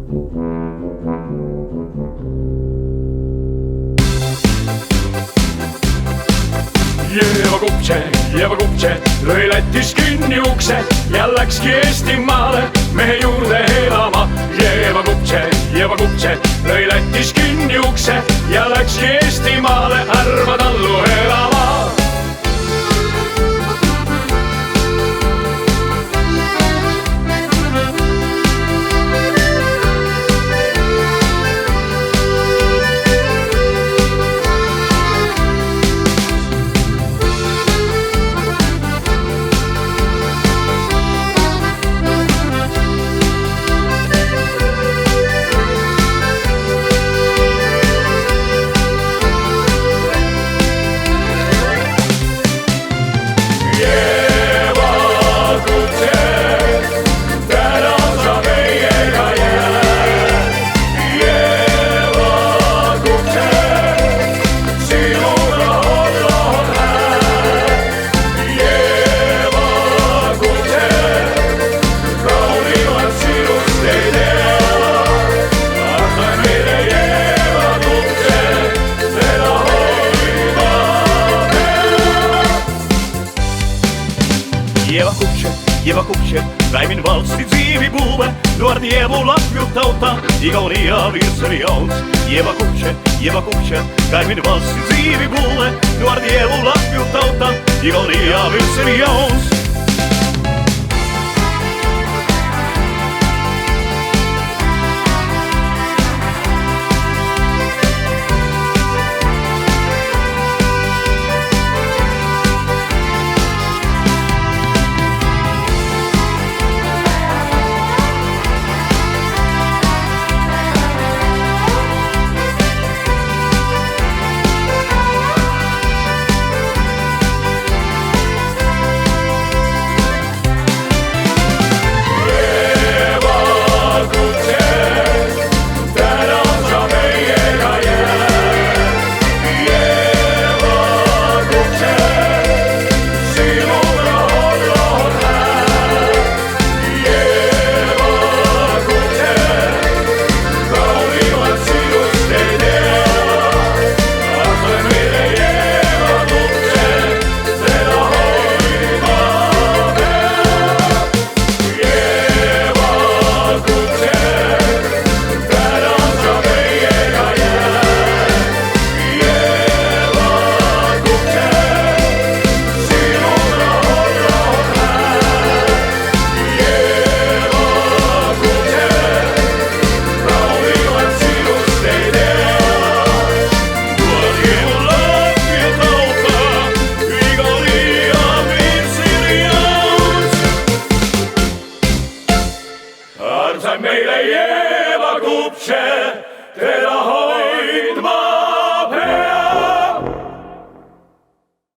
Jeeva Kupše lõi Lätis kinni ukse ja läkski Eestimaale mehe juurde elama. Jeeva Kupše lõi Lätis kinni ukse ja läkski Eestimaale Härma tallu elama. Jeeva Kupše, päivin valssi tsiivipuuve, nuor Jeevu lahjutauta, igonia virseli jauns. Jeeva Kupše, päivin valssi tsiivipuuve, nuor Jeevu lahjutauta, igonia virseli jauns. Meile Jeeva Kupše, teda